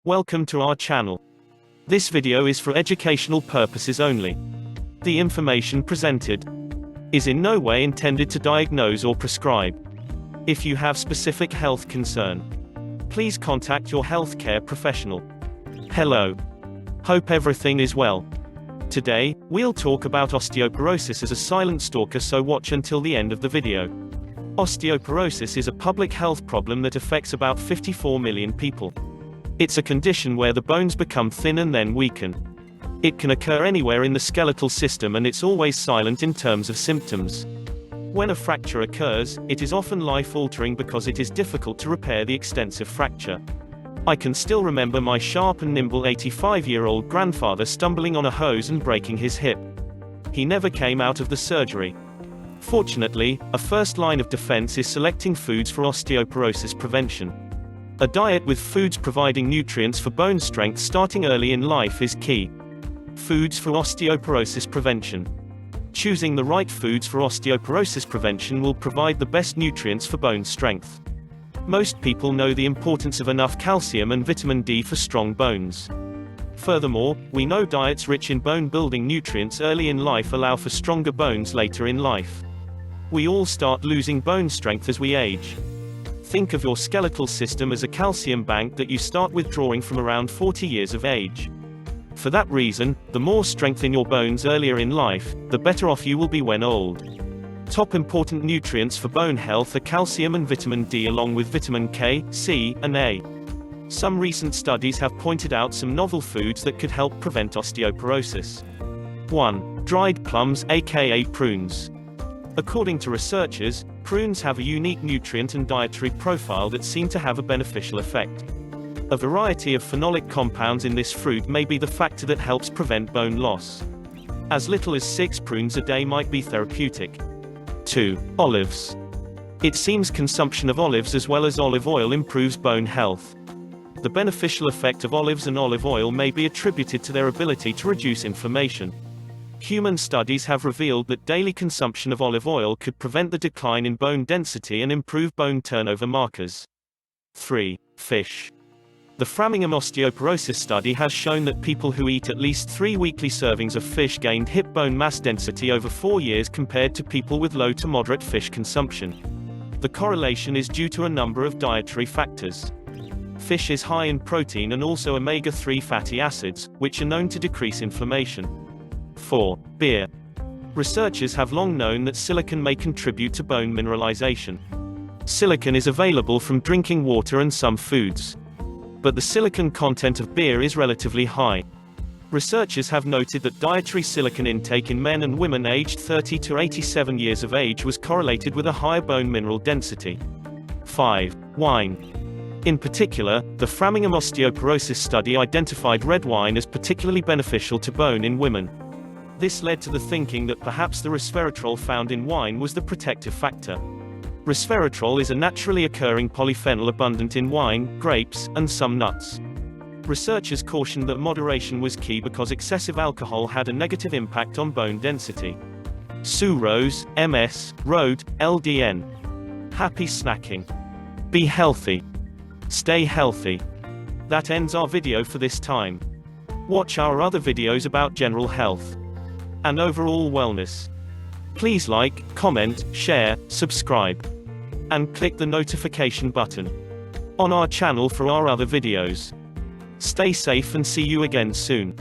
Welcome to our channel. This video is for educational purposes only. The information presented is in no way intended to diagnose or prescribe. If you have specific health concern, please contact your healthcare professional. Hello. Hope everything is well. Today, we'll talk about osteoporosis as a silent stalker, so watch until the end of the video. Osteoporosis is a public health problem that affects about 54 million people. It's a condition where the bones become thin and then weaken. It can occur anywhere in the skeletal system, and it's always silent in terms of symptoms. When a fracture occurs, it is often life-altering because it is difficult to repair the extensive fracture. I can still remember my sharp and nimble 85-year-old grandfather stumbling on a hose and breaking his hip. He never came out of the surgery. Fortunately, a first line of defense is selecting foods for osteoporosis prevention. A diet with foods providing nutrients for bone strength starting early in life is key. Foods for osteoporosis prevention. Choosing the right foods for osteoporosis prevention will provide the best nutrients for bone strength. Most people know the importance of enough calcium and vitamin D for strong bones. Furthermore, we know diets rich in bone-building nutrients early in life allow for stronger bones later in life. We all start losing bone strength as we age. Think of your skeletal system as a calcium bank that you start withdrawing from around 40 years of age. For that reason, the more strength in your bones earlier in life, the better off you will be when old. Top important nutrients for bone health are calcium and vitamin D, along with vitamin K, C, and A. Some recent studies have pointed out some novel foods that could help prevent osteoporosis. 1. Dried plums, aka prunes. According to researchers, prunes have a unique nutrient and dietary profile that seem to have a beneficial effect. A variety of phenolic compounds in this fruit may be the factor that helps prevent bone loss. As little as 6 prunes a day might be therapeutic. 2. Olives. It seems consumption of olives as well as olive oil improves bone health. The beneficial effect of olives and olive oil may be attributed to their ability to reduce inflammation. Human studies have revealed that daily consumption of olive oil could prevent the decline in bone density and improve bone turnover markers. 3. Fish. The Framingham osteoporosis study has shown that people who eat at least 3 weekly servings of fish gained hip bone mass density over 4 years compared to people with low to moderate fish consumption. The correlation is due to a number of dietary factors. Fish is high in protein and also omega-3 fatty acids, which are known to decrease inflammation. 4. Beer. Researchers have long known that silicon may contribute to bone mineralization. Silicon is available from drinking water and some foods. But the silicon content of beer is relatively high. Researchers have noted that dietary silicon intake in men and women aged 30 to 87 years of age was correlated with a higher bone mineral density. 5. Wine. In particular, the Framingham osteoporosis study identified red wine as particularly beneficial to bone in women. This led to the thinking that perhaps the resveratrol found in wine was the protective factor. Resveratrol is a naturally occurring polyphenol abundant in wine, grapes, and some nuts. Researchers cautioned that moderation was key because excessive alcohol had a negative impact on bone density. Sue Rose, MS, Road, LDN. Happy snacking. Be healthy. Stay healthy. That ends our video for this time. Watch our other videos about general health and overall wellness. Please like, comment, share, subscribe, and click the notification button on our channel for our other videos. Stay safe and see you again soon.